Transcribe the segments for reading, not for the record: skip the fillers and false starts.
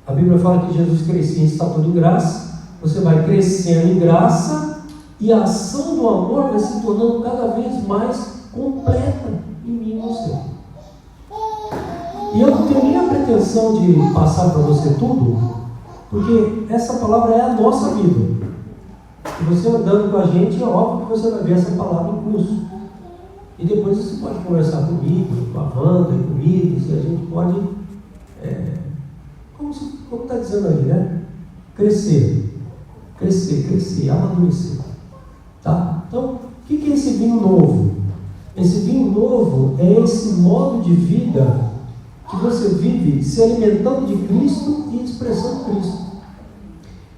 A Bíblia fala que Jesus crescia em estatura de graça, você vai crescendo em graça e a ação do amor vai se tornando cada vez mais completa em mim e em você. E eu não tenho nem a pretensão de passar para você tudo, porque essa palavra é a nossa vida. E você andando com a gente, é óbvio que você vai ver essa palavra em curso. E depois você pode conversar comigo, com a Wanda e comigo, se a gente pode, como está dizendo aí, né? Crescer, amadurecer. Tá? Então, o que é esse vinho novo? Esse vinho novo é esse modo de vida que você vive se alimentando de Cristo e expressando Cristo.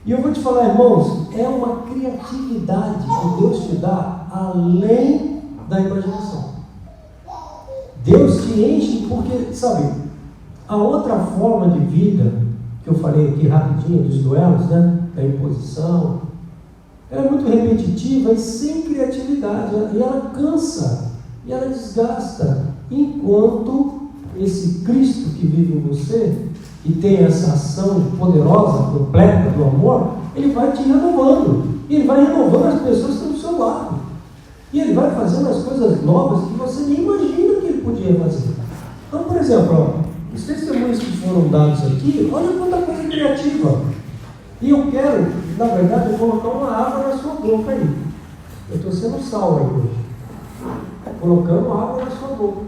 E eu vou te falar, irmãos, é uma criatividade que Deus te dá além da imaginação. Deus te enche porque, sabe, a outra forma de vida que eu falei aqui rapidinho dos duelos, né, da imposição, ela é muito repetitiva e sem criatividade, e ela cansa, e ela desgasta, enquanto esse Cristo que vive em você, e tem essa ação poderosa, completa do amor, ele vai te renovando, e ele vai renovando as pessoas que estão do seu lado, e ele vai fazendo as coisas novas que você nem imagina que ele podia fazer. Então, por exemplo, os testemunhos que foram dados aqui, olha quanta coisa criativa. E eu quero, na verdade, colocar uma água na sua boca aí. Eu estou sendo sal aí hoje. Colocando água na sua boca.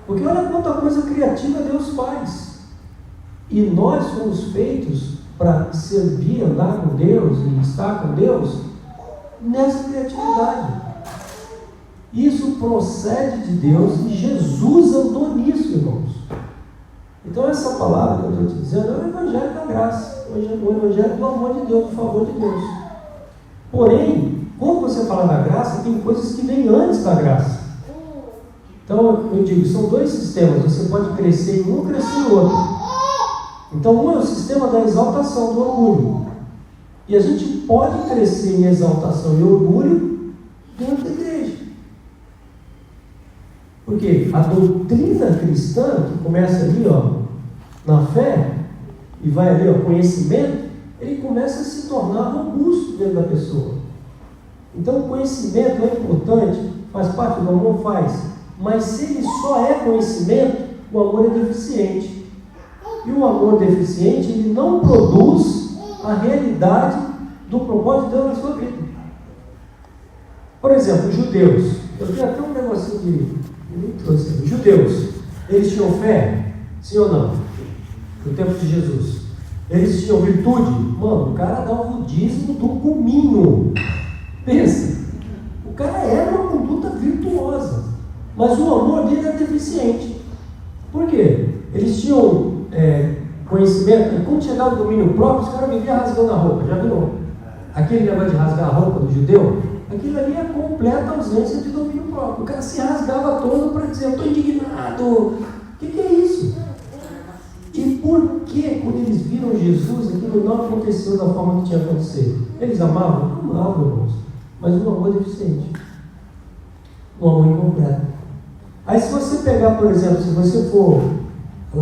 Porque olha quanta coisa criativa Deus faz. E nós fomos feitos para servir, andar com Deus e estar com Deus nessa criatividade. Isso procede de Deus e Jesus andou nisso, irmãos. Então essa palavra que eu estou te dizendo é o Evangelho da graça, o Evangelho do amor de Deus, do favor de Deus. Porém, quando você fala da graça, tem coisas que vêm antes da graça. Então eu digo, são dois sistemas, você pode crescer em um, crescer em outro. Então um é o sistema da exaltação, do orgulho. E a gente pode crescer em exaltação e orgulho dentro da igreja. Porque a doutrina cristã, que começa ali, na fé, e vai ali, conhecimento, ele começa a se tornar robusto dentro da pessoa. Então o conhecimento é importante, faz parte do amor, faz. Mas se ele só é conhecimento, o amor é deficiente. E o amor deficiente, ele não produz a realidade do propósito de Deus na sua vida. Por exemplo, os judeus. Eu tenho até um negocinho de judeus. Eles tinham fé? Sim ou não? No tempo de Jesus. Eles tinham virtude? Mano, o cara dava o dízimo do cominho. Pensa. O cara era uma conduta virtuosa. Mas o amor dele era deficiente. Por quê? Eles tinham conhecimento, e quando chegava o domínio próprio, os caras viviam rasgando a roupa, já viu? Aquele negócio de rasgar a roupa do judeu, aquilo ali é completa ausência de domínio próprio. O cara se rasgava todo para dizer, eu estou indignado. O que é isso? E por que, quando eles viram Jesus, aquilo não aconteceu da forma que tinha acontecido? Eles amavam? Amavam, irmãos. Mas um amor deficiente. Um amor incompleto. Aí se você pegar, por exemplo, se você for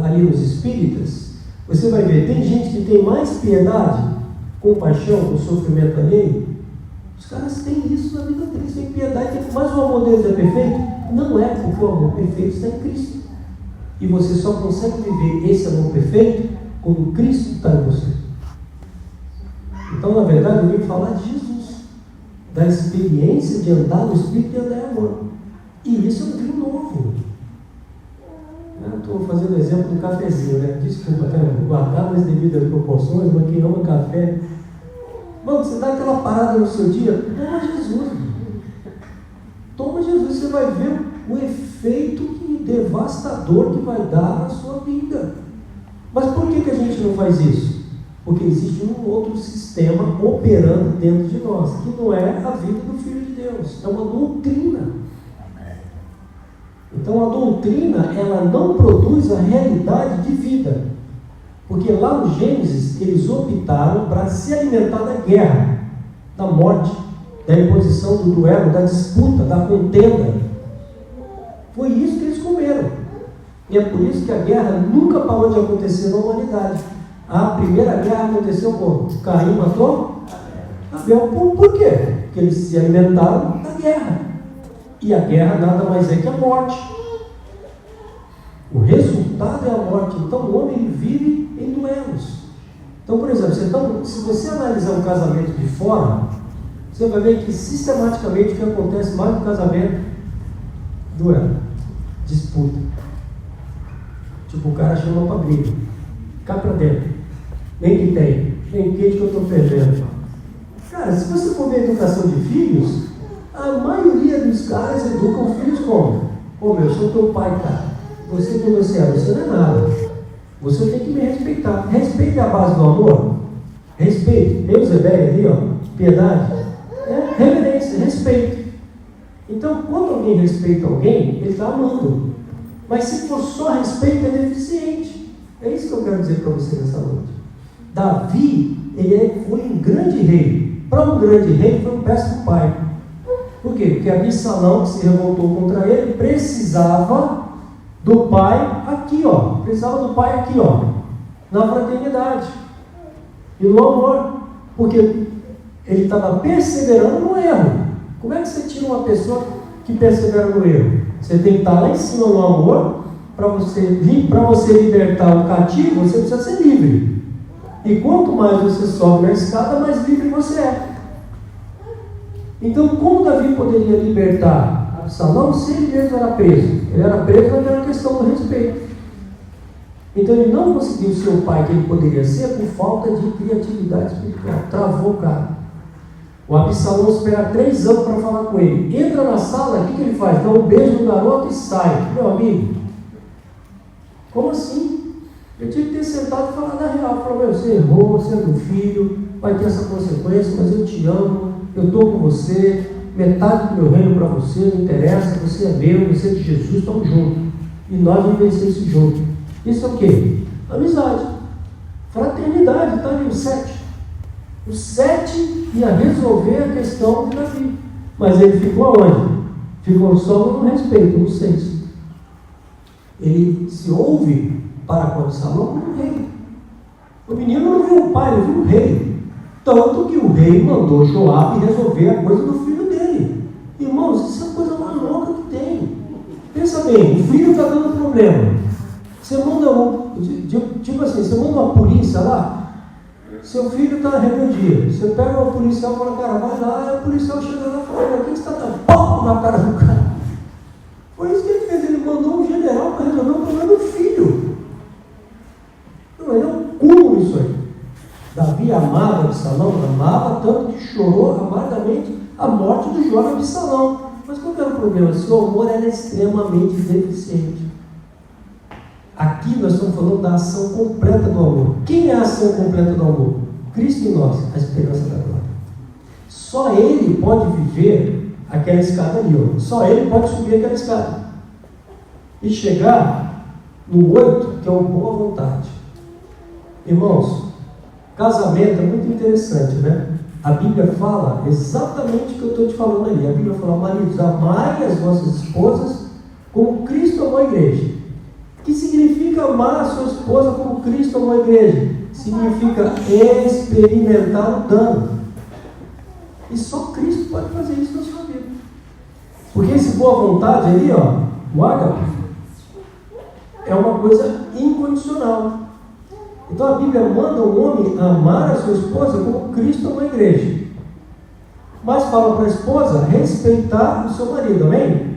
ali nos espíritas, você vai ver, tem gente que tem mais piedade, compaixão com o sofrimento alheio. Os caras têm isso na vida deles, têm piedade, mas o amor deles é perfeito? Não é, porque o amor perfeito está em Cristo. E você só consegue viver esse amor perfeito quando Cristo está em você. Então, na verdade, eu vim falar de Jesus, da experiência de andar no Espírito e andar em amor. E isso é um vinho novo. Estou fazendo exemplo do cafezinho, né? Desculpa, guardar nas devidas proporções, mas quem ama café. Mano, você dá aquela parada no seu dia, toma Jesus. Toma Jesus, você vai ver o efeito devastador que vai dar na sua vida. Mas por que a gente não faz isso? Porque existe um outro sistema operando dentro de nós, que não é a vida do Filho de Deus, é uma doutrina. Então a doutrina, ela não produz a realidade de vida, porque lá no Gênesis eles optaram para se alimentar da guerra, da morte, da imposição, do duelo, da disputa, da contenda. Foi isso que eles comeram, e é por isso que a guerra nunca parou de acontecer na humanidade, A primeira guerra aconteceu como? Caim matou Abel. Por quê? Porque eles se alimentaram da guerra. E a guerra nada mais é que a morte. O resultado é a morte. Então o homem vive em duelos. Então, por exemplo, se você analisar um casamento de fora, você vai ver que sistematicamente o que acontece mais no casamento? Duelo, disputa. Tipo, o cara chama para briga. Cá para dentro. Nem que tem. Nem quente que eu estou perdendo. Cara, se você for ver a educação de filhos, a maioria dos caras educam filhos como? Ô meu, eu sou teu pai, cara. Você quem você é? Você não é nada. Você tem que me respeitar. Respeito é a base do amor. Respeito. Eusebéia ali, ó. Piedade. É reverência, respeito. Então, quando alguém respeita alguém, ele está amando. Mas se for só respeito, é deficiente. É isso que eu quero dizer para você nessa noite. Davi, foi um grande rei. Para um grande rei, foi um péssimo pai. Por quê? Porque Absalão, que se revoltou contra ele, precisava do pai aqui, ó. Precisava do pai aqui, ó. Na fraternidade. E no amor. Porque ele estava perseverando no erro. Como é que você tira uma pessoa que persevera no erro? Você tem que estar lá em cima no amor. Para você libertar o cativo, você precisa ser livre. E quanto mais você sobe na escada, mais livre você é. Então, como Davi poderia libertar Absalão se ele mesmo era preso? Ele era preso naquela questão do respeito. Então, ele não conseguiu ser o pai que ele poderia ser por falta de criatividade espiritual. Travou o cara. O Absalão espera 3 anos para falar com ele. Entra na sala, o que ele faz? Dá um beijo no garoto e sai. Meu amigo, como assim? Eu tive que ter sentado e falar da real. Falou, você errou, você é meu filho, vai ter essa consequência, mas eu te amo, eu estou com você, metade do meu reino para você, não interessa, você é meu, você é de Jesus, estamos juntos. E nós vamos vencer isso juntos. Isso é o quê? Amizade. Fraternidade, está ali o 7. O 7 ia resolver a questão de Davi. Mas ele ficou aonde? Ficou só no respeito, no 6. Ele se ouve para com Absalão como rei. O menino não viu o pai, ele viu o rei. Tanto que o rei mandou Joabe resolver a coisa do filho dele. Irmãos, isso é a coisa mais louca que tem. Pensa bem, o filho está dando problema. Você manda tipo assim, você manda uma polícia lá, seu filho está na rebeldia. Você pega o policial e fala, cara, vai lá, e o policial chega lá e fala, o que você está dando? Pau na cara do cara. Foi isso que ele fez, ele mandou um general para resolver o problema do filho. Não, ele é um cúmulo isso aí. Davi amava Absalão, amava tanto que chorou amargamente a morte do jovem Absalão. Mas qual era o problema? Seu amor era extremamente deficiente. Aqui nós estamos falando da ação completa do amor. Quem é a ação completa do amor? Cristo em nós, a esperança da glória. Só Ele pode viver aquela escada ali, ó. Só Ele pode subir aquela escada e chegar no 8, que é o boa vontade. Irmãos, casamento é muito interessante, né? A Bíblia fala exatamente o que eu estou te falando ali. A Bíblia fala, maridos, amai as vossas esposas como Cristo amou a igreja. O que significa amar a sua esposa como Cristo amou a igreja? Significa experimentar o dano. E só Cristo pode fazer isso na sua vida. Porque esse boa vontade ali, ó, o ágape, é uma coisa incondicional. Então a Bíblia manda o homem amar a sua esposa como Cristo amou a igreja. Mas fala para a esposa respeitar o seu marido, amém?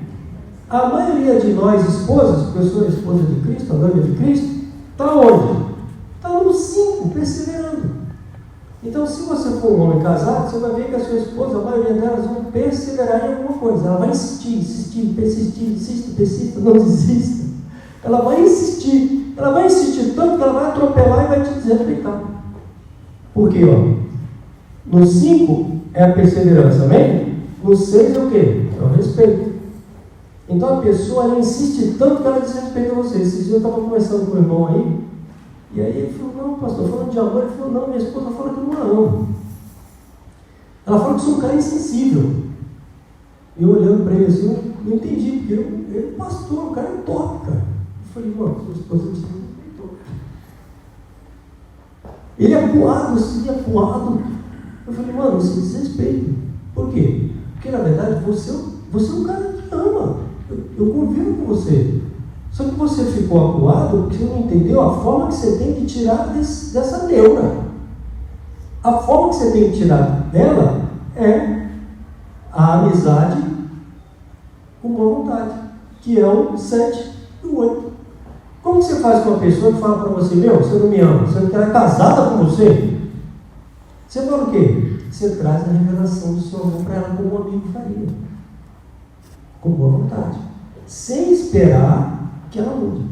A maioria de nós esposas, porque eu sou a esposa de Cristo, a noiva de Cristo, está onde? Está no 5, perseverando. Então, se você for um homem casado, você vai ver que a sua esposa, a maioria delas vão perseverar em alguma coisa. Ela vai insistir, persista, não desista. Ela vai insistir tanto que ela vai atropelar e vai te desrespeitar. Por quê? Ó? No 5 é a perseverança, amém? No 6 é o quê? É o respeito. Então a pessoa ela insiste tanto que ela desrespeita você. Esses dias eu estava conversando com o irmão aí, e aí ele falou, não, pastor, falando de amor, ele falou, não, minha esposa fala que eu não a amo. Ela falou que eu sou um cara insensível. E eu olhando para ele assim, eu não entendi, porque ele é pastor, o cara é top, cara. Eu falei, irmão, sua esposa te respeitou, cara. Ele é acuado, assim, acuado. Eu falei, mano, você desrespeita. Por quê? Porque na verdade você é um cara que ama. Eu convivo com você. Só que você ficou acuado porque você não entendeu a forma que você tem que tirar dessa neura. A forma que você tem que tirar dela é a amizade com boa vontade, que é o 7 e o 8. Como que você faz com uma pessoa que fala para você, meu, você não me ama, você não quer casada com você? Você fala o quê? Você traz a revelação do seu amor para ela como um amigo faria. Com boa vontade. Sem esperar que ela mude.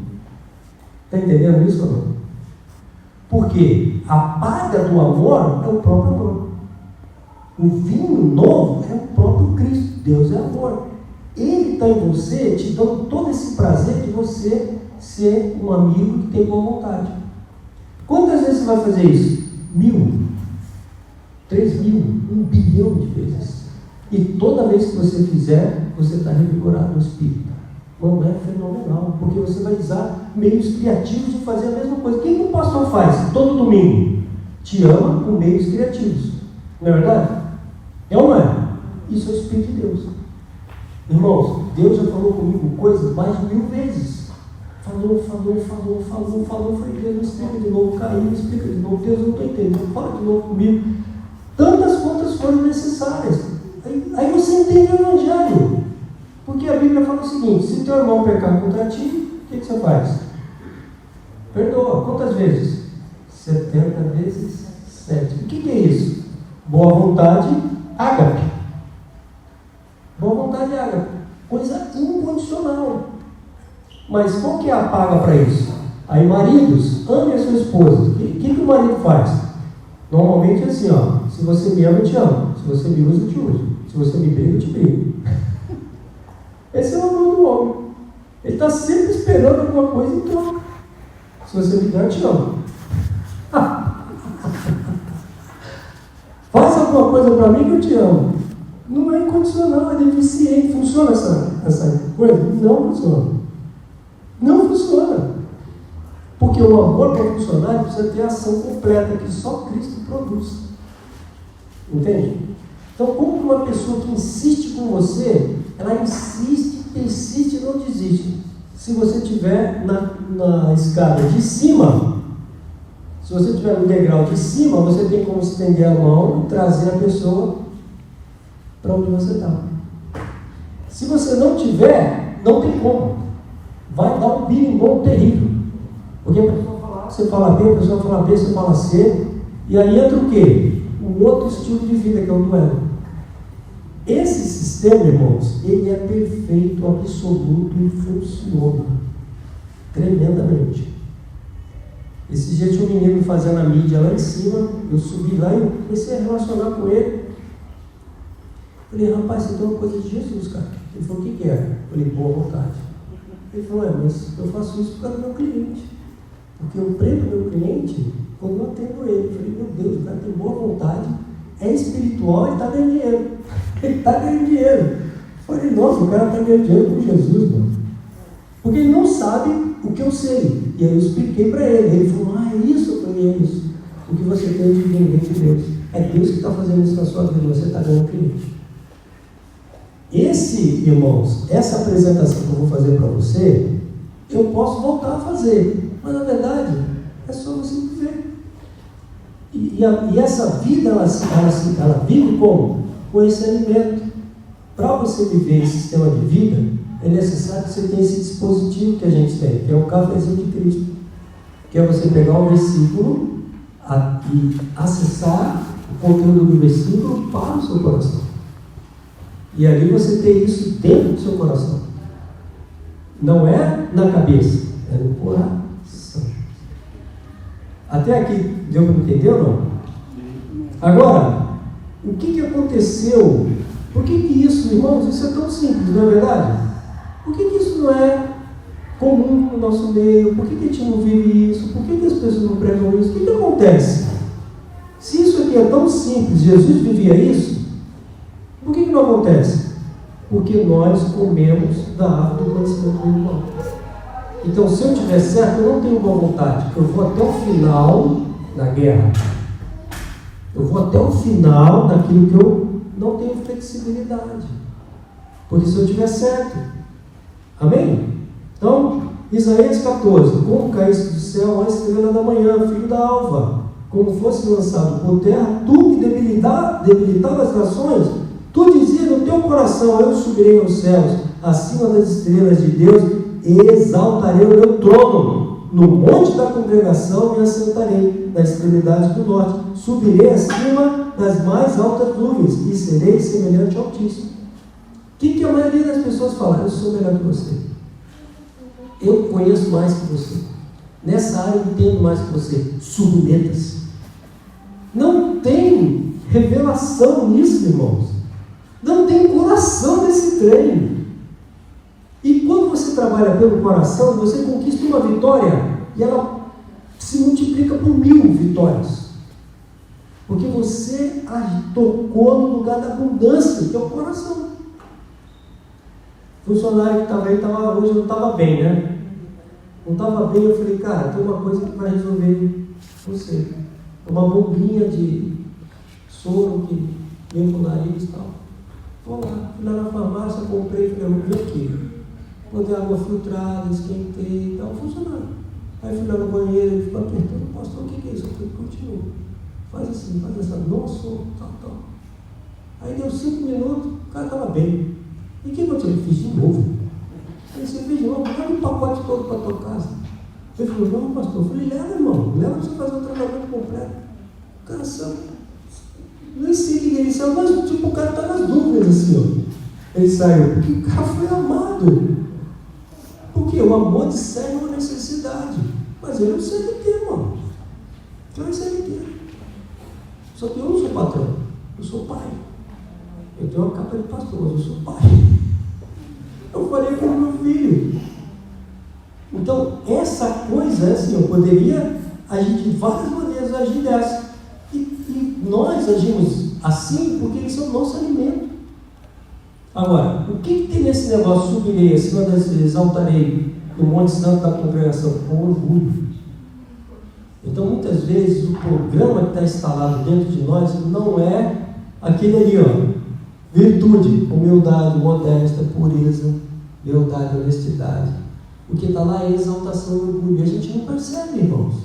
Está entendendo isso ou não? Porque a paga do amor é o próprio amor. O vinho novo é o próprio Cristo. Deus é amor. Ele está em você, te dando todo esse prazer de você ser um amigo que tem boa vontade. Quantas vezes você vai fazer isso? 1000, 3000, 1 bilhão de vezes. E toda vez que você fizer, você está revigorado no espírito. Mano, é fenomenal, porque você vai usar meios criativos de fazer a mesma coisa. O que o pastor faz todo domingo? Te ama com meios criativos. Não é verdade? É ou não é? Isso é o Espírito de Deus. Irmãos, Deus já falou comigo coisas mais de 1000 vezes. Falou. Falei, Deus, me explica de novo. Caiu, me explica de novo. Deus, eu não estou entendendo. Fala de novo comigo. Tantas quantas foram necessárias. Aí você entende o Evangelho. Porque a Bíblia fala o seguinte: se teu irmão pecar contra ti, o que você faz? Perdoa. Quantas vezes? 70 vezes 7. O que é isso? Boa vontade, ágape. Boa vontade, ágape. Coisa incondicional. Mas qual que é a paga para isso? Aí, maridos, ame a sua esposa. O que o marido faz? Normalmente é assim, ó: se você me ama, eu te amo. Se você me usa, eu te uso. Se você me briga, eu te brigo. Esse é o amor do homem. Ele está sempre esperando alguma coisa em troca. Se você me der, eu te amo. Faça alguma coisa para mim que eu te amo. Não é incondicional, é deficiente. Funciona essa coisa? Não funciona. Não funciona. Porque o amor, para funcionar, ele precisa ter a ação completa que só Cristo produz. Entende? Então, como uma pessoa que insiste com você, ela insiste, persiste e não desiste. Se você estiver na escada de cima, se você estiver no degrau de cima, você tem como estender a mão e trazer a pessoa para onde você está. Se você não tiver, não tem como. Vai dar um birimbom terrível. Porque a pessoa fala A, você fala B, a pessoa fala B, você fala C, e aí entra o quê? Um outro estilo de vida, que é o duelo. Esse sistema, irmãos, ele é perfeito, absoluto e funciona tremendamente. Esse dia tinha um menino fazendo a mídia lá em cima, eu subi lá e comecei a relacionar com ele. Falei, rapaz, você tem uma coisa de Jesus, cara. Ele falou, o que é? Eu falei, boa vontade. Ele falou, mas eu faço isso por causa do meu cliente. Porque eu prendo meu cliente quando eu atendo ele. Eu falei, meu Deus, o cara tem boa vontade, é espiritual e está ganhando dinheiro. Ele está ganhando dinheiro. Eu falei, nossa, o cara está ganhando dinheiro com Jesus, mano. Porque ele não sabe o que eu sei. E aí eu expliquei para ele. Ele falou, é isso? Eu falei, é isso. O que você tem de vir de Deus. É Deus que está fazendo isso na sua vida, você está ganhando cliente. Irmãos, essa apresentação que eu vou fazer para você, eu posso voltar a fazer. Mas na verdade, é só você viver. E essa vida, ela vive como? Com esse alimento. Para você viver esse sistema de vida, é necessário que você tenha esse dispositivo que a gente tem, que é o cafezinho de Cristo. Que é você pegar um versículo e acessar o conteúdo do versículo para o seu coração. E ali você tem isso dentro do seu coração. Não é na cabeça, é no coração. Até aqui, deu para entender ou não? Agora, o que aconteceu? Por que isso, irmãos, isso é tão simples, não é verdade? Por que isso não é comum no nosso meio? Por que a gente não vive isso? Por que as pessoas não pregam isso? O que acontece? Se isso aqui é tão simples, Jesus vivia isso, por que não acontece? Porque nós comemos da árvore do conhecimento do mal. Então, se eu estiver certo, eu não tenho boa vontade. Eu vou até o final na guerra. Eu vou até o final daquilo que eu não tenho flexibilidade. Porque se eu tiver certo. Amém? Então, Isaías 14. Como caísse do céu a estrela da manhã, filho da alva, como fosse lançado por terra, tu que debilitava as nações, tu dizia no teu coração, eu subirei aos céus, acima das estrelas de Deus, e exaltarei o meu trono. No monte da congregação me assentarei, na extremidade do norte. Subirei acima das mais altas nuvens, e serei semelhante ao Altíssimo. O que a maioria das pessoas fala? Eu sou melhor que você. Eu conheço mais que você. Nessa área eu entendo mais que você. Submeta-se. Não tem revelação nisso, irmãos. Não tem coração nesse treino. E quando você trabalha pelo coração, você conquista uma vitória e ela se multiplica por 1000 vitórias. Porque você tocou no lugar da abundância, que é o coração. O funcionário que estava aí, hoje não estava bem, né? Não estava bem, eu falei, cara, tem uma coisa que vai resolver você. Uma bombinha de soro que vem com o nariz e tal. Vou lá, fui lá na farmácia, comprei, falei, vou ver aqui. Botei água filtrada, esquentei e tal, funcionando. Aí fui lá no banheiro, ele ficou apertando, pastor, o que é isso? Eu falei, continua. Faz assim, faz essa, nossa, tal. Aí deu 5 minutos, o cara estava bem. E o que aconteceu? Eu fiz de novo. Aí você fez de novo, leva o pacote todo para a tua casa. Ele falou, não, pastor. Eu falei, leva, irmão, leva para você fazer o tratamento completo. O cara sabe, nem sei o que ele saiu, mas tipo, o cara está nas dúvidas assim, ó. Ele saiu, porque o cara foi amado. Porque o amor discerne uma necessidade. Mas ele é um CLT, irmão. Eu é um CLT. Só que eu não sou patrão, eu sou pai. Eu tenho uma capa de pastor, mas eu sou pai. Eu falei com o meu filho. Então, essa coisa, assim, eu poderia agir de várias maneiras, agir dessa. E nós agimos assim porque eles são o nosso alimento. Agora, o que tem nesse negócio? Subirei acima das exaltarei no Monte Santo da congregação? Com orgulho. Então, muitas vezes, o programa que está instalado dentro de nós não é aquele ali, ó. Virtude, humildade, modéstia, pureza, lealdade, honestidade. O que está lá é exaltação e orgulho. E a gente não percebe, irmãos.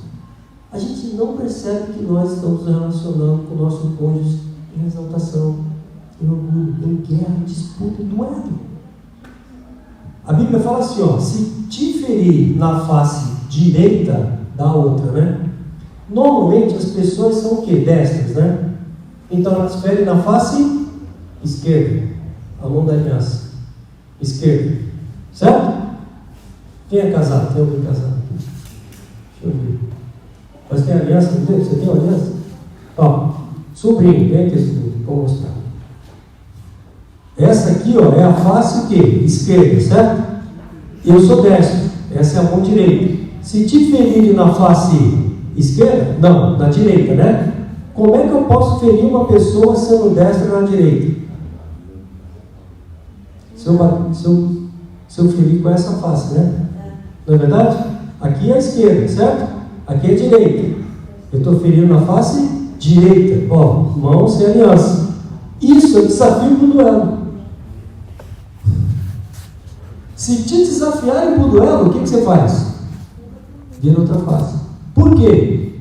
A gente não percebe que nós estamos nos relacionando com o nosso cônjuge em exaltação, em orgulho, em guerra, em disputa e duelo. A Bíblia fala assim, ó, se te ferir na face direita da outra, né? Normalmente as pessoas são o quê? Destras, né? Então elas ferem na face esquerda, a mão da aliança, esquerda, certo? Quem é casado? Tem alguém casado aqui? Deixa eu ver. Mas tem aliança? Você tem uma aliança? Ó, sobrinho, vem aqui, sobrinho, vou mostrar. Essa aqui, ó, é a face o quê? Esquerda, certo? Eu sou destro, essa é a mão direita. Se te ferir na face esquerda, não, na direita, né? Como é que eu posso ferir uma pessoa sendo destra na direita? Se eu ferir com essa face, né? Não é verdade? Aqui é a esquerda, certo? Aqui é a direita. Eu estou ferindo na face direita. Ó, mão sem aliança. Isso é desafio para o duelo. Se te desafiarem para o duelo, o que você faz? Vira outra face. Por quê?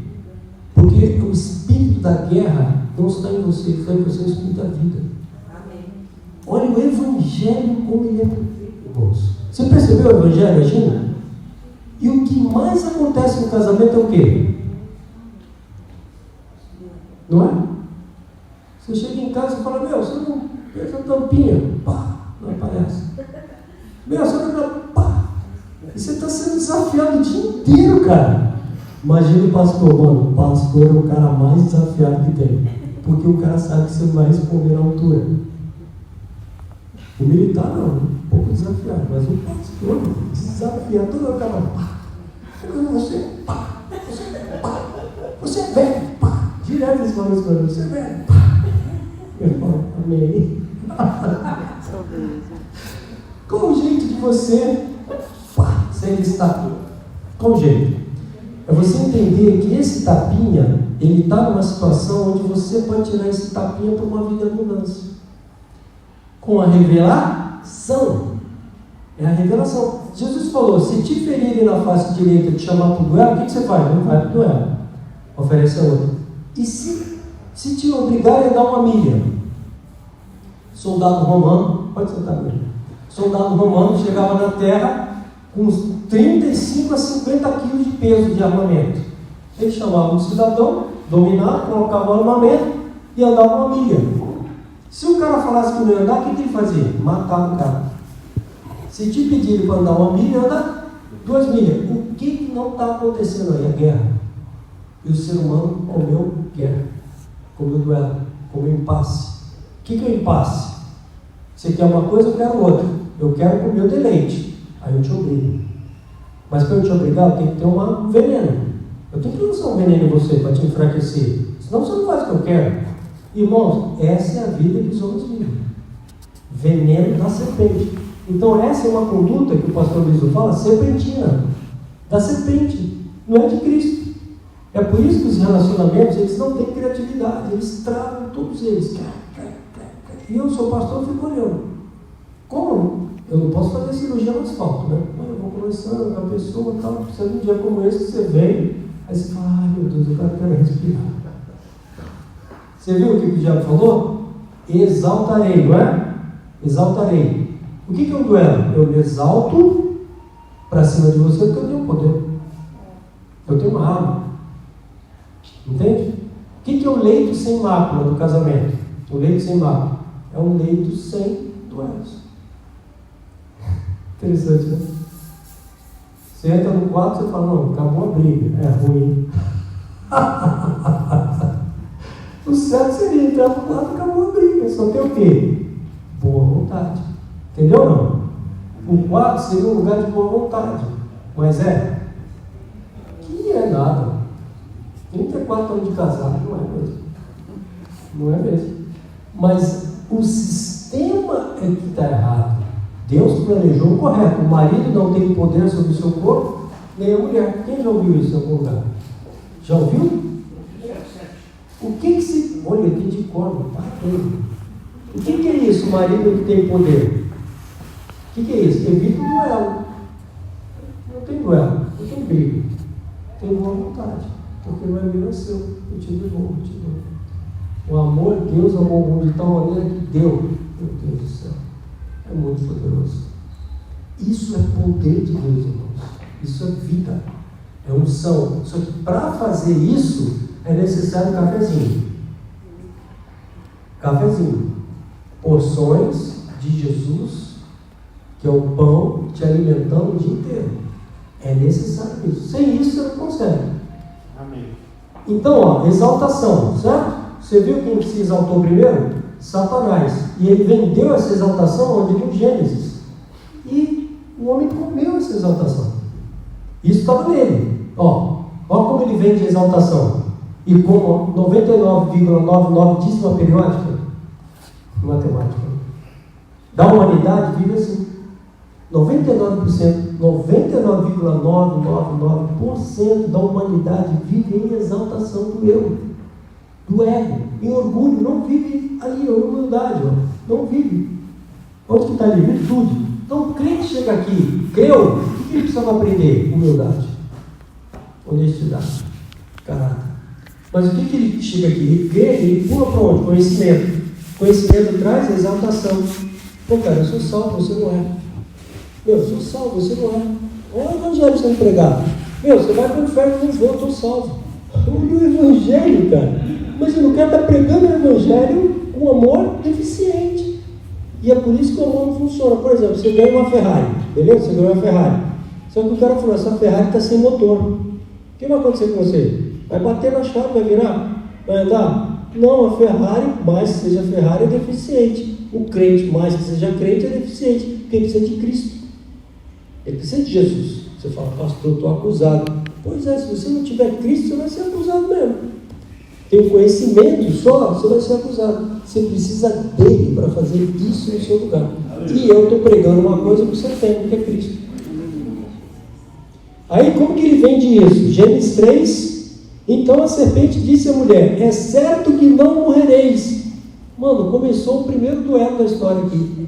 Porque o espírito da guerra não está em você, está em você, o espírito da vida. Amém. Olha o evangelho como ele é perfeito, irmãos. Você percebeu o evangelho agindo? E o que mais acontece no casamento é o quê? Não é? Você chega em casa e fala, meu, você não fez a tampinha, pá, não aparece. Meu, você não, pá. E você está sendo desafiado o dia inteiro, cara. Imagina o pastor, mano, o pastor é o cara mais desafiado que tem. Porque o cara sabe que você não vai responder na altura. O militar não, um pouco desafiado, mas o pastor desafiado, todo o cara, pá. Você é velho, pá. Direto eles falam isso para mim, você é velho, pá. Eu falo, amém. Qual o jeito de você, pá, ser estatura? Qual o jeito? É você entender que esse tapinha ele está numa situação onde você pode tirar esse tapinha para uma vida de abundância. Com a revelação. É a revelação. Jesus falou, se te ferirem na face direita e te chamar para o duelo, o que você faz? Não vai para o duelo. Oferece a outra. E se te obrigarem a dar uma milha? Soldado romano, pode sentar mesmo. Soldado romano chegava na terra com uns 35 a 50 quilos de peso de armamento. Ele chamava um cidadão, dominava, colocava o armamento e andava uma milha. Se o cara falasse que não ia andar, o que ele fazia? Matava o cara. Se te pedirem para andar uma milha, anda 2 milhas. O que não está acontecendo aí? A guerra. E o ser humano comeu guerra, comeu duelo, comeu impasse. O que é o impasse? Você quer uma coisa, eu quero outra. Eu quero comer o deleite. Aí eu te obrigo. Mas para eu te obrigar, eu tenho que ter um veneno. Eu tenho que lançar um veneno em você para te enfraquecer. Senão você não faz o que eu quero. Irmãos, essa é a vida que os homens vivem. Veneno da serpente. Então essa é uma conduta que o pastor Luiz fala, serpentina. Da serpente. Não é de Cristo. É por isso que os relacionamentos, eles não têm criatividade. Eles travam todos eles. E eu sou pastor, eu fico olhando. Como? Eu não posso fazer cirurgia no asfalto, né? Mas eu vou conversando com a pessoa, tal, precisa de um dia como esse que você vem, aí você fala, ai meu Deus, eu quero respirar. Você viu o que o diabo falou? Exaltarei, não é? Exaltarei. O que é um duelo? Eu me exalto para cima de você porque eu tenho poder. Eu tenho uma arma. Entende? O que é o leito sem mácula do casamento? O leito sem mácula é um leito sem duelos. Interessante, né? Você entra no quarto e fala, não, acabou a briga, é ruim. O certo seria entrar no quarto e acabou a briga, só tem o quê? Boa vontade. Entendeu ou não? O quarto seria um lugar de boa vontade. Mas que é nada. 34 anos de casado, não é mesmo? Não é mesmo. Mas o sistema é que está errado. Deus planejou o correto. O marido não tem poder sobre o seu corpo, nem a mulher. Quem já ouviu isso em algum lugar? Já ouviu? O que se... Olha, tem de cor, tá? O que é isso, o marido que tem poder? O que é isso? Evita o duelo. Não tem duelo, não tem briga. Tem boa vontade. Porque não é meu, é seu. Eu te devolvo, eu te dou. O amor, Deus amou o mundo de tal maneira que deu. Meu Deus do céu. É muito poderoso. Isso é poder de Deus, irmãos. Isso é vida. É unção. Só que para fazer isso é necessário um cafezinho. Cafezinho. Porções de Jesus, que é o pão te alimentando o dia inteiro. É necessário isso. Sem isso você não consegue. Amém. Então, exaltação, certo? Você viu quem se exaltou primeiro? Satanás. E ele vendeu essa exaltação onde? No Gênesis. E o homem comeu essa exaltação. Isso estava nele. Olha como ele vende a exaltação. E como 99,99 dízima periódica, matemática, da humanidade vive assim. 99%, 99,999% da humanidade vive em exaltação do eu, do ego, em orgulho, não vive ali, em humildade, não vive. Onde que está ali? Virtude. Então o crente chega aqui, creu, o que ele precisava aprender? Humildade, honestidade, caráter. Mas o que ele chega aqui? Ele crê, ele pula para onde? Conhecimento. Conhecimento traz exaltação. Pô, cara, eu sou salvo, você não é. Meu, eu sou salvo, você não é. Olha o evangelho sendo pregado. Meu, você vai para o inferno, eu não vou, eu estou salvo. Olha o evangelho, cara. Mas eu não quero estar pregando o evangelho com amor deficiente. E é por isso que o amor não funciona. Por exemplo, você ganha uma Ferrari, beleza? Você ganhou uma Ferrari. Só que o cara falou, essa Ferrari está sem motor. O que vai acontecer com você? Vai bater na chave, vai virar? Vai andar? Não, a Ferrari, mais que seja Ferrari, é deficiente. O crente, mais que seja crente, é deficiente. Porque ele precisa de Cristo. Ele precisa de Jesus. Você fala, pastor, eu estou acusado. Pois é, se você não tiver Cristo, você vai ser acusado mesmo. Tem um conhecimento só, você vai ser acusado. Você precisa dele para fazer isso no seu lugar. E eu estou pregando uma coisa que você tem, que é Cristo. Aí, como que ele vende isso? Gênesis 3, Então a serpente disse à mulher: é certo que não morrereis. Mano, começou o primeiro duelo da história aqui.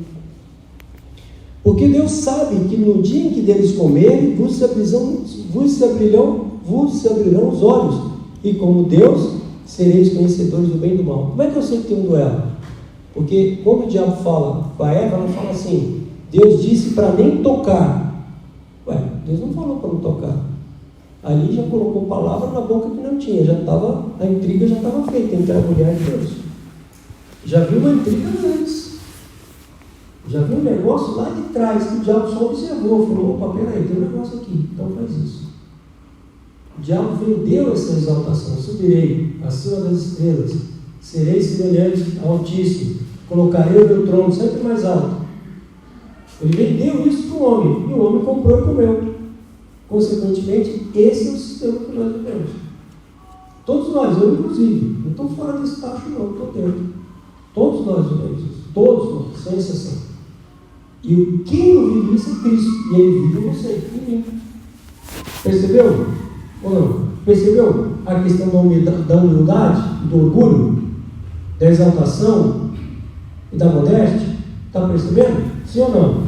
Porque Deus sabe que no dia em que deles comerem, vos se abrirão os olhos, e como Deus, sereis conhecedores do bem e do mal. Como é que eu sei que tem um duelo? Porque quando o diabo fala com a Eva, ela fala assim: Deus disse para nem tocar. Ué, Deus não falou para não tocar. Ali já colocou palavra na boca que não tinha, a intriga já estava feita entre a mulher e Deus. Já viu uma intriga antes. Já viu um negócio lá de trás que o diabo só observou, falou: opa, peraí, tem um negócio aqui, então faz isso. O diabo vendeu essa exaltação: subirei acima das estrelas, serei semelhante ao Altíssimo, colocarei o meu trono sempre mais alto. Ele vendeu isso para o homem, e o homem comprou e comeu. Consequentemente, esse é o sistema que nós vivemos. Todos nós, eu inclusive, não estou fora desse tacho não, estou dentro. Todos nós vivemos isso, todos nós, sem exceção. E quem não vive isso é Cristo, e Ele vive em você, em mim. Percebeu? Ou não? Percebeu a questão da humildade, do orgulho, da exaltação e da modéstia? Está percebendo? Sim ou não?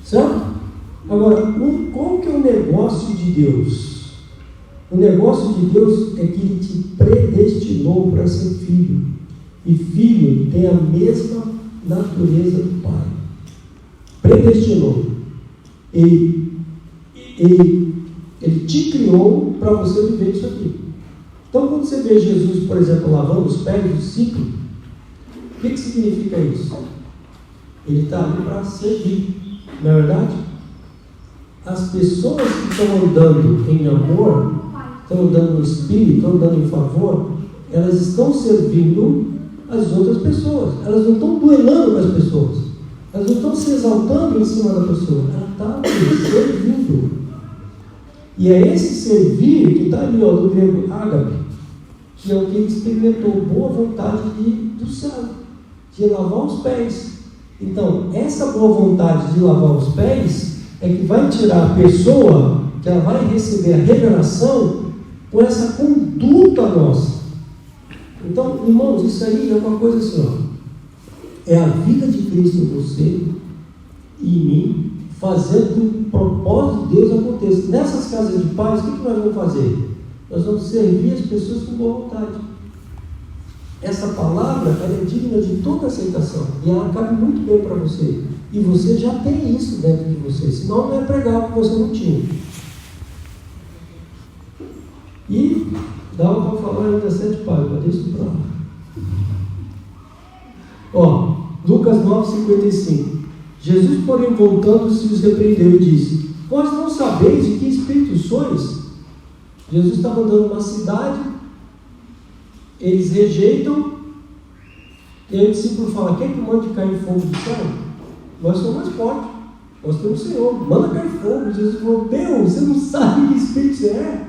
Certo? Agora, qual que é o negócio de Deus? O negócio de Deus é que Ele te predestinou para ser filho. E filho tem a mesma natureza do Pai. Predestinou. Ele te criou para você viver isso aqui. Então, quando você vê Jesus, por exemplo, lavando os pés do discípulo, o que significa isso? Ele está ali para servir. Não é verdade? As pessoas que estão andando em amor, estão andando no Espírito, estão andando em favor, elas estão servindo as outras pessoas. Elas não estão duelando com as pessoas. Elas não estão se exaltando em cima da pessoa. Ela está servindo. E é esse servir que está ali, ó, do grego ágape, que é o que ele experimentou, boa vontade do céu, de lavar os pés. Então, essa boa vontade de lavar os pés é que vai tirar a pessoa, que ela vai receber a revelação com essa conduta nossa. Então, irmãos, isso aí é uma coisa assim, ó, é a vida de Cristo em você e em mim, fazendo que o propósito de Deus aconteça. Nessas casas de paz, o que nós vamos fazer? Nós vamos servir as pessoas com boa vontade. Essa palavra, ela é digna de toda aceitação, e ela cabe muito bem para você. E você já tem isso dentro de você, senão não é pregar o que você não tinha. E dava para falar ainda 7 páginas, mas deixa isso para lá. Ó, Lucas 9,55. Jesus, porém, voltando-se, os repreendeu e disse: vós não sabeis de que espírito sois? Jesus estava andando numa cidade, eles rejeitam, e aí o discípulo fala: quem que manda cair fogo do céu? Nós somos mais fortes, nós temos o Senhor, manda cair fogo. Jesus falou: meu, você não sabe que espírito você é?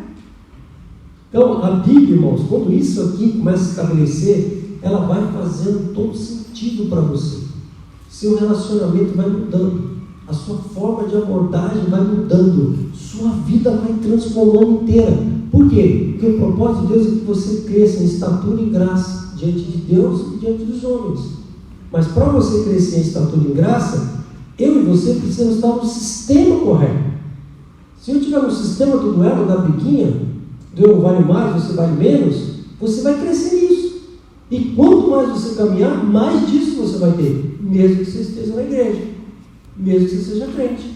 Então, a Bíblia, irmãos, quando isso aqui começa a se estabelecer, ela vai fazendo todo sentido para você. Seu relacionamento vai mudando, a sua forma de abordagem vai mudando, sua vida vai transformando inteira. Por quê? Porque o propósito de Deus é que você cresça em estatura e graça diante de Deus e diante dos homens. Mas para você crescer em estatura e graça, eu e você precisamos estar no sistema correto. Se eu estiver no sistema do duelo da briguinha, do eu vale mais, você vale menos, você vai crescer nisso. E quanto mais você caminhar, mais disso você vai ter, mesmo que você esteja na igreja, mesmo que você seja crente.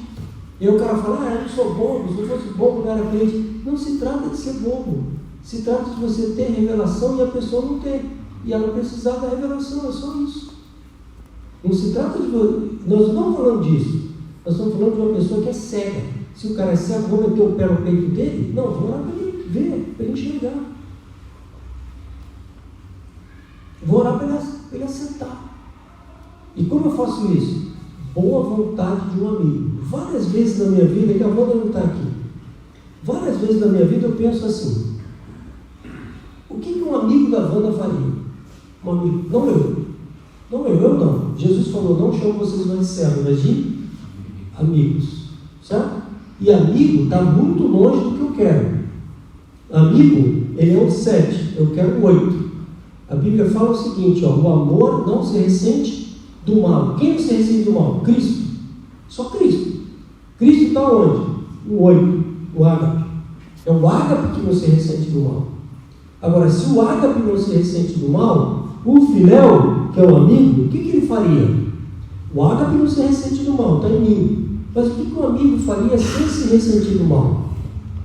E aí o cara fala: eu não sou bobo, se eu fosse bobo não era crente. Não se trata de ser bobo, se trata de você ter revelação e a pessoa não ter, e ela precisar da revelação, é só isso. Não se trata de... Nós não estamos falando disso, nós estamos falando de uma pessoa que é cega. Se o cara é cego, vou meter o pé no peito dele? Não, vou orar para ele ver, para ele enxergar. Vou orar para ele acertar. E como eu faço isso? Boa vontade de um amigo. Várias vezes na minha vida, que a Wanda não está aqui, várias vezes na minha vida eu penso assim: o que um amigo da Wanda faria? Um amigo, não eu não. Jesus falou: não chamo vocês mais de servos, mas de amigos, certo? E amigo está muito longe do que eu quero. amigo, ele é um 7, eu quero 8. A Bíblia fala o seguinte, ó, o amor não se ressente do mal. Quem não se ressente do mal? Cristo. Só Cristo. Cristo está onde? No 8, o ágape. É o ágape que não se ressente do mal. Agora, se o ágape não se ressente do mal, o filéu, que é o amigo, o que ele faria? O ágape não se ressente do mal, está em mim. Mas o que o amigo faria sem se ressentir do mal?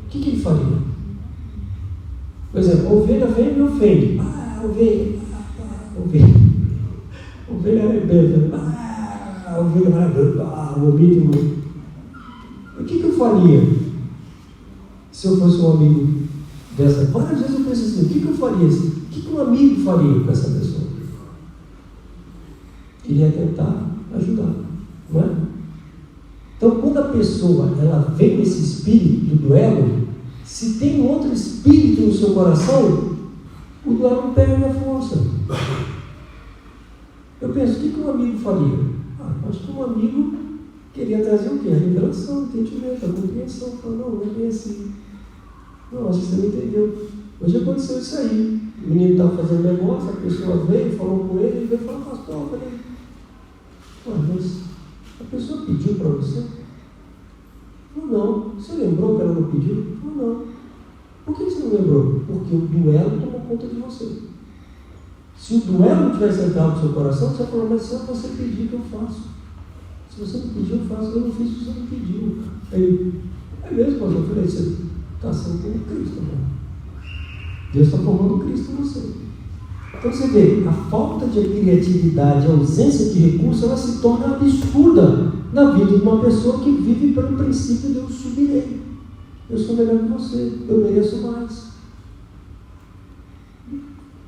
O que ele faria? Por exemplo, a ovelha vem e me ofende. Ovelha. Ovelha rebenta. Ovelha maravilhosa. Vomita. O que eu faria se eu fosse um amigo dessa? Várias vezes eu penso assim, o que eu faria? O que um amigo faria com essa pessoa? Ele ia tentar ajudar, não é? Então, quando a pessoa ela vem com esse espírito do duelo, se tem outro espírito no seu coração, o duelo não perde a força. Eu penso, o que um amigo faria? Acho que um amigo queria trazer o quê? A revelação, o entendimento, a compreensão. Falar, não é bem assim. Não, acho que você não entendeu. Hoje aconteceu isso aí. O menino estava fazendo negócio, a pessoa veio, falou com ele, veio falar, pastor, eu falei, mas a pessoa pediu para você? Não. Você lembrou que ela não pediu? Não. Por que você não lembrou? Porque o duelo tomou conta de você. Se o duelo não tivesse entrado no seu coração, você falou, mas se você pedir, que eu faço. Se você não pediu, eu faço. Eu não fiz porque você não pediu. Aí, é mesmo, pastor? Eu falei, você está sendo como Cristo agora. Deus está formando Cristo em você. Então você vê, a falta de criatividade, a ausência de recursos, ela se torna absurda na vida de uma pessoa que vive pelo princípio de eu subirei. Eu sou melhor que você, eu mereço mais.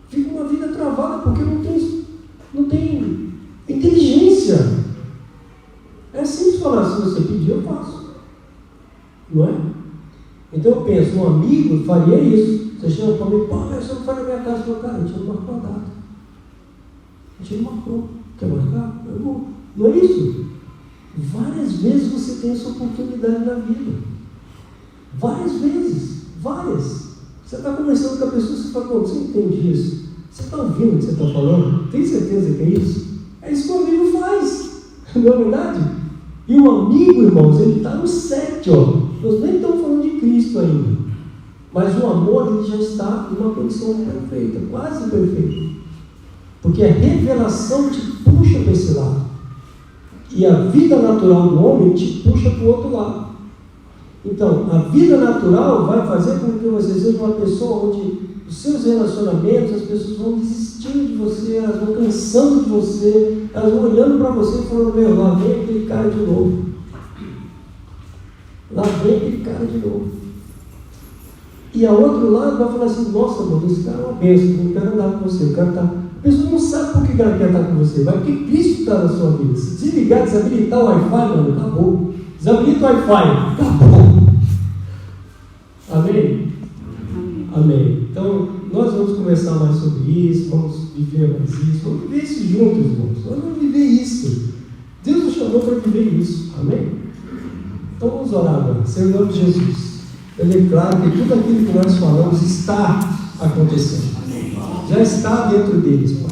Fica uma vida travada porque não tem inteligência. É simples falar, se você pedir, eu faço. Não é? Então eu penso, um amigo faria isso. Você chama para mim, você não vai na minha casa. Eu falo, cara, a gente não marcou a data. A gente não marcou. Quer marcar? Eu vou. Não é isso? Várias vezes você tem essa oportunidade na vida. Várias vezes. Várias. Você está conversando com a pessoa, você fala, você entende isso? Você está ouvindo o que você está falando? Tem certeza que é isso? É isso que o amigo faz. Não é verdade? E o amigo, irmãos, ele está no 7, ó. Nós nem estamos falando de Cristo ainda. Mas o amor, ele já está em uma condição perfeita, quase perfeita. Porque a revelação te puxa para esse lado. E a vida natural do homem te puxa para o outro lado. Então, a vida natural vai fazer com que você seja uma pessoa onde os seus relacionamentos, as pessoas vão desistindo de você, elas vão cansando de você, elas vão olhando para você e falando, lá vem aquele cara de novo. Lá vem aquele cara de novo. E a outro lado vai falar assim, nossa, mano, esse cara é uma bênção, eu não quero andar com você, eu quero estar... A pessoa não sabe por que ela quer estar com você, mas porque Cristo está na sua vida. Se desligar, desabilitar o Wi-Fi, mano, acabou. Desabilita o Wi-Fi, acabou. Amém? Amém. Então, nós vamos conversar mais sobre isso, vamos viver mais isso, vamos viver isso juntos, irmãos. Nós vamos viver isso. Deus nos chamou para viver isso. Amém? Então vamos orar agora. Senhor, em nome de Jesus, eu declaro que tudo aquilo que nós falamos está acontecendo. Já está dentro deles, Pai.